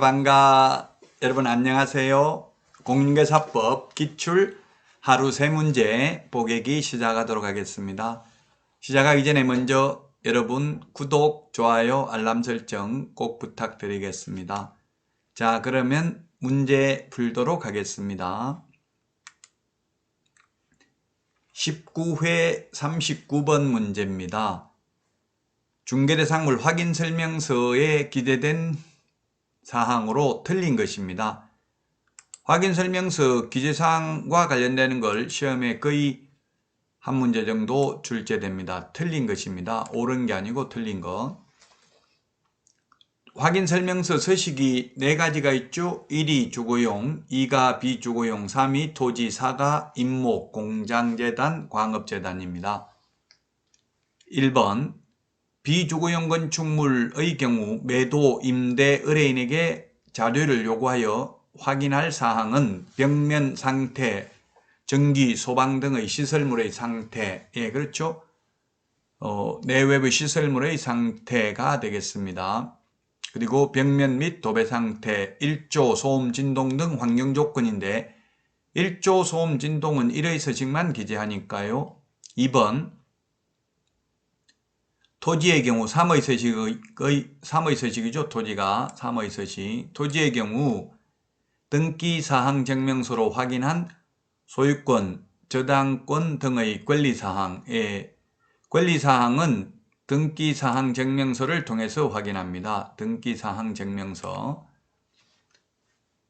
반가. 여러분 안녕하세요. 공인중개사법 기출 하루 3문제 보객이 시작하도록 하겠습니다. 시작하기 전에 먼저 여러분 구독, 좋아요, 알람 설정 꼭 부탁드리겠습니다. 자, 그러면 문제 풀도록 하겠습니다. 19회 39번 문제입니다. 중개대상물 확인설명서에 기재된 사항으로 틀린 것입니다. 확인설명서 기재사항과 관련되는 걸 시험에 거의 한 문제 정도 출제됩니다. 틀린 것입니다. 옳은 게 아니고 틀린 것. 확인설명서 서식이 4가지가 있죠. 1이 주거용, 2가 비주거용, 3이 토지, 4가 임목, 공장재단, 광업재단입니다. 1번 비주거용 건축물의 경우 매도, 임대, 의뢰인에게 자료를 요구하여 확인할 사항은 벽면 상태, 전기, 소방 등의 시설물의 상태, 그렇죠. 내외부 시설물의 상태가 되겠습니다. 그리고 벽면 및 도배 상태, 일조, 소음, 진동 등 환경 조건인데 일조, 소음, 진동은 1의 서식만 기재하니까요. 2번 토지의 경우 3의 서식이죠. 토지가 3의 서식. 토지의 경우 등기사항 증명서로 확인한 소유권, 저당권 등의 권리사항, 권리사항은 등기사항 증명서를 통해서 확인합니다. 등기사항 증명서.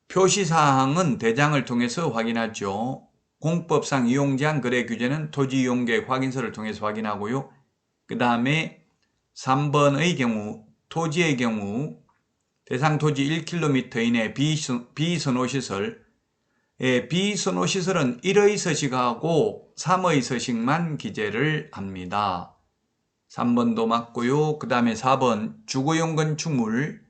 표시사항은 대장을 통해서 확인하죠. 공법상 이용제한 거래 규제는 토지이용계획 확인서를 통해서 확인하고요. 그 다음에 3번의 경우 토지의 경우 대상 토지 1km 이내 비선호시설, 비선호시설은 1의 서식하고 3의 서식만 기재를 합니다. 3번도 맞고요. 그 다음에 4번 주거용 건축물,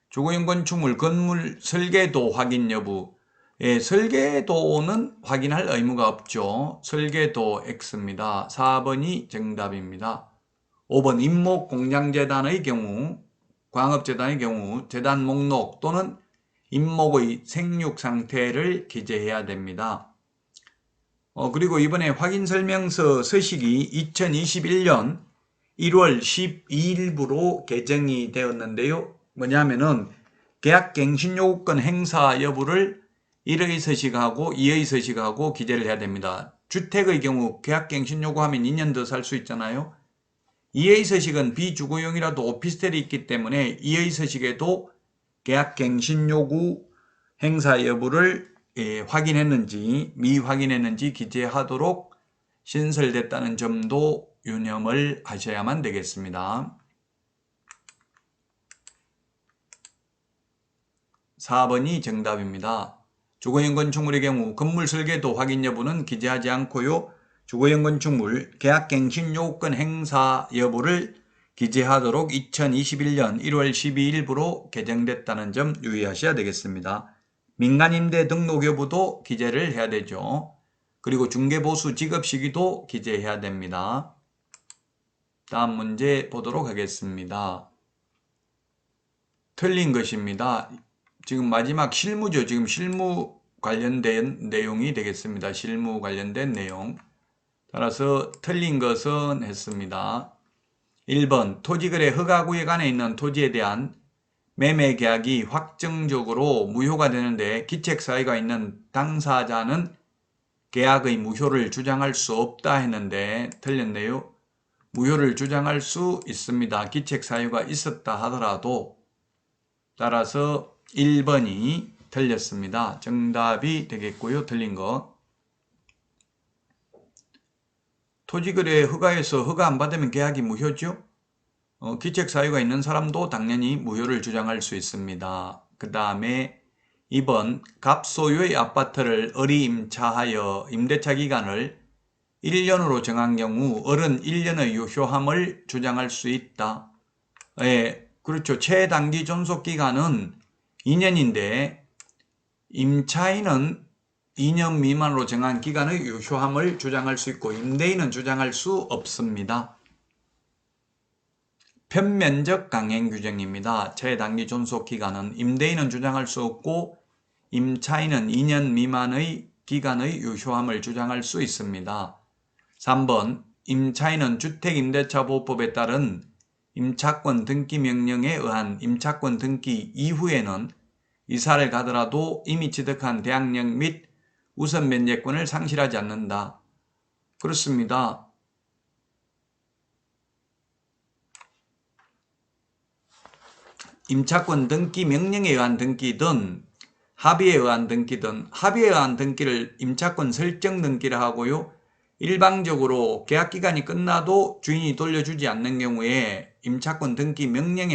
주거용 건축물 건물 설계도 확인 여부, 설계도는 확인할 의무가 없죠. 설계도 X입니다. 4번이 정답입니다. 5번 임목 공장재단의 경우, 광업재단의 경우 재단 목록 또는 임목의 생육 상태를 기재해야 됩니다. 그리고 이번에 확인설명서 서식이 2021년 1월 12일부로 개정이 되었는데요. 뭐냐면은 계약갱신요구권 행사 여부를 1의 서식하고 2의 서식하고 기재를 해야 됩니다. 주택의 경우 계약갱신요구하면 2년 더 살 수 있잖아요. 2의 서식은 비주거용이라도 오피스텔이 있기 때문에 2의 서식에도 계약갱신요구 행사 여부를 확인했는지 미확인했는지 기재하도록 신설됐다는 점도 유념을 하셔야만 되겠습니다. 4번이 정답입니다. 주거용 건축물의 경우 건물 설계도 확인 여부는 기재하지 않고요. 주거용 건축물 계약갱신 요구권 행사 여부를 기재하도록 2021년 1월 12일부로 개정됐다는 점 유의하셔야 되겠습니다. 민간임대 등록 여부도 기재를 해야 되죠. 그리고 중개보수 지급 시기도 기재해야 됩니다. 다음 문제 보도록 하겠습니다. 틀린 것입니다. 지금 마지막 실무죠. 지금 실무 관련된 내용이 되겠습니다. 실무 관련된 내용. 따라서 틀린 것은 했습니다. 1번 토지거래 허가구역 안에 있는 토지에 대한 매매계약이 확정적으로 무효가 되는데 기책사유가 있는 당사자는 계약의 무효를 주장할 수 없다 했는데 틀렸네요. 무효를 주장할 수 있습니다. 기책사유가 있었다 하더라도. 따라서 1번이 틀렸습니다. 정답이 되겠고요. 틀린 거. 토지거래 허가에서 허가 안 받으면 계약이 무효죠. 기책사유가 있는 사람도 당연히 무효를 주장할 수 있습니다. 그 다음에 2번 갑소유의 아파트를 어리임차하여 임대차 기간을 1년으로 정한 경우 어른 1년의 유효함을 주장할 수 있다. 그렇죠. 최단기 존속기간은 2년인데 임차인은 2년 미만으로 정한 기간의 유효함을 주장할 수 있고 임대인은 주장할 수 없습니다. 편면적 강행 규정입니다. 최단기 존속 기간은 임대인은 주장할 수 없고 임차인은 2년 미만의 기간의 유효함을 주장할 수 있습니다. 3번 임차인은 주택임대차보호법에 따른 임차권 등기 명령에 의한 임차권 등기 이후에는 이사를 가더라도 이미 취득한 대항력 및 우선 면제권을 상실하지 않는다. 그렇습니다. 임차권 등기 명령에 의한 등기든 합의에 의한 등기든 합의에 의한 등기를 임차권 설정 등기라 하고요. 일방적으로 계약기간이 끝나도 주인이 돌려주지 않는 경우에 임차권 등기 명령에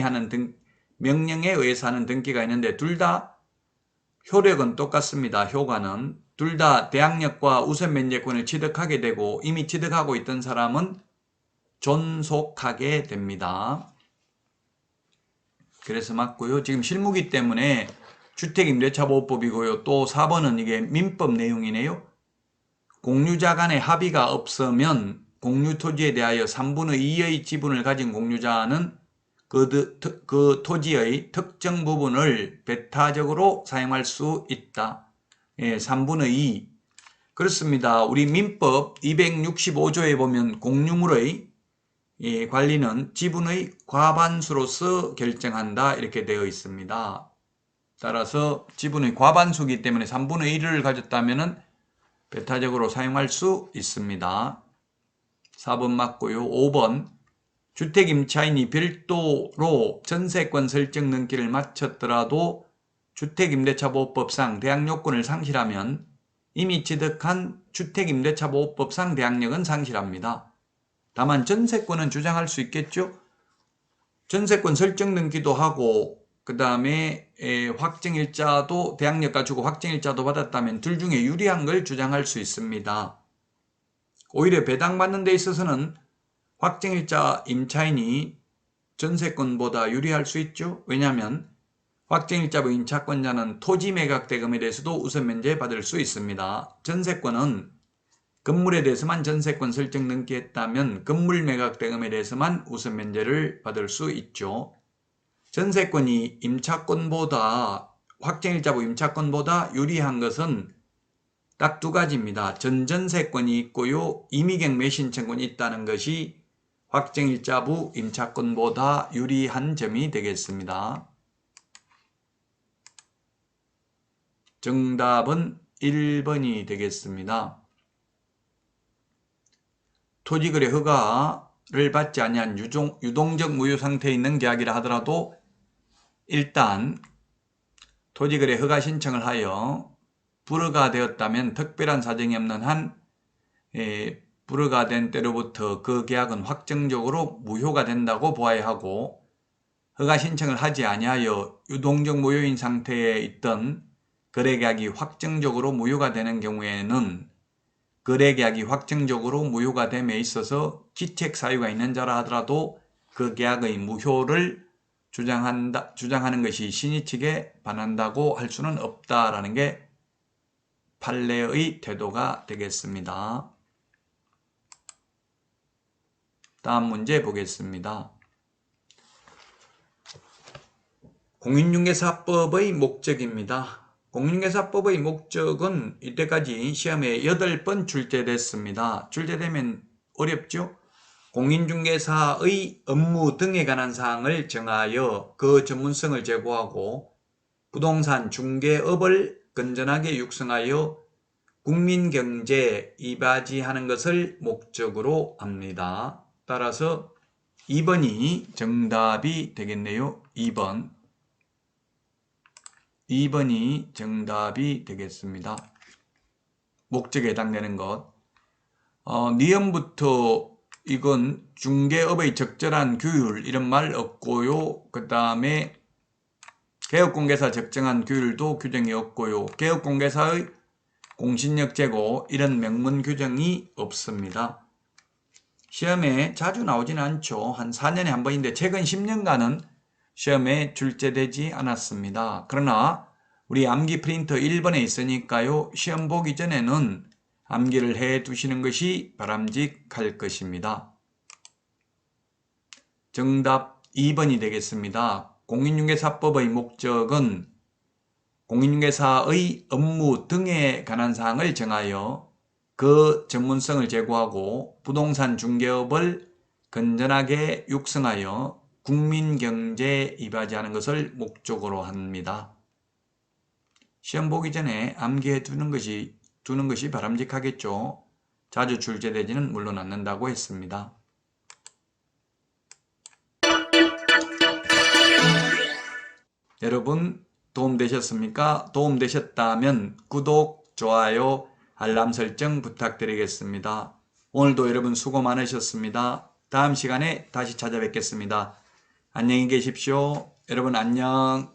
의해서 하는 등기가 있는데 둘 다 효력은 똑같습니다. 효과는 둘 다 대항력과 우선 면제권을 취득하게 되고 이미 취득하고 있던 사람은 존속하게 됩니다. 그래서 맞고요. 지금 실무기 때문에 주택임대차보호법이고요. 또 4번은 이게 민법 내용이네요. 공유자 간의 합의가 없으면 공유토지에 대하여 3분의 2의 지분을 가진 공유자는 그 토지의 특정 부분을 배타적으로 사용할 수 있다. 3분의 2. 그렇습니다. 우리 민법 265조에 보면 공유물의 관리는 지분의 과반수로서 결정한다 이렇게 되어 있습니다. 따라서 지분의 과반수이기 때문에 3분의 1을 가졌다면 배타적으로 사용할 수 있습니다. 4번 맞고요. 5번 주택임차인이 별도로 전세권 설정 등기를 마쳤더라도 주택임대차보호법상 대항요건을 상실하면 이미 취득한 주택임대차보호법상 대항력은 상실합니다. 다만 전세권은 주장할 수 있겠죠. 전세권 설정 등기도 하고 그 다음에 확정일자도 대항력 가지고 확정일자도 받았다면 둘 중에 유리한 걸 주장할 수 있습니다. 오히려 배당받는 데 있어서는 확정일자 임차인이 전세권보다 유리할 수 있죠. 왜냐하면 확정일자부 임차권자는 토지 매각 대금에 대해서도 우선 면제 받을 수 있습니다. 전세권은 건물에 대해서만 전세권 설정 등기했다면 건물 매각 대금에 대해서만 우선 면제를 받을 수 있죠. 전세권이 확정일자부 임차권보다 유리한 것은 딱 두 가지입니다. 전전세권이 있고요. 임의경매 신청권이 있다는 것이 확정일자부 임차권보다 유리한 점이 되겠습니다. 정답은 1번이 되겠습니다. 토지거래 허가를 받지 아니한 유동적 무효 상태에 있는 계약이라 하더라도 일단 토지거래 허가 신청을 하여 불허가 되었다면 특별한 사정이 없는 한 불허가 된 때로부터 그 계약은 확정적으로 무효가 된다고 보아야 하고 허가 신청을 하지 아니하여 유동적 무효인 상태에 있던 거래계약이 확정적으로 무효가 되는 경우에는 거래계약이 확정적으로 무효가 됨에 있어서 기책 사유가 있는 자라 하더라도 그 계약의 무효를 주장하는 것이 신의 측에 반한다고 할 수는 없다라는 게 판례의 태도가 되겠습니다. 다음 문제 보겠습니다. 공인중개사법의 목적입니다. 공인중개사법의 목적은 이때까지 시험에 8번 출제됐습니다. 출제되면 어렵죠? 공인중개사의 업무 등에 관한 사항을 정하여 그 전문성을 제고하고 부동산 중개업을 건전하게 육성하여 국민경제에 이바지하는 것을 목적으로 합니다. 따라서 2번이 정답이 되겠네요. 2번이 정답이 되겠습니다. 목적에 해당되는 것. 니은부터 이건 중개업의 적절한 규율 이런 말 없고요. 그 다음에 개업공개사 적정한 규율도 규정이 없고요. 개업공개사의 공신력 제고 이런 명문 규정이 없습니다. 시험에 자주 나오지는 않죠. 한 4년에 한 번인데 최근 10년간은 시험에 출제되지 않았습니다. 그러나 우리 암기 프린터 1번에 있으니까요. 시험 보기 전에는 암기를 해 두시는 것이 바람직할 것입니다. 정답 2번이 되겠습니다. 공인중개사법의 목적은 공인중개사의 업무 등에 관한 사항을 정하여 그 전문성을 제고하고 부동산 중개업을 건전하게 육성하여 국민경제에 이바지하는 것을 목적으로 합니다. 시험 보기 전에 암기해 두는 것이 바람직하겠죠. 자주 출제되지는 물론 않는다고 했습니다. 여러분 도움되셨습니까? 도움되셨다면 구독, 좋아요, 알람 설정 부탁드리겠습니다. 오늘도 여러분 수고 많으셨습니다. 다음 시간에 다시 찾아뵙겠습니다. 안녕히 계십시오. 여러분 안녕.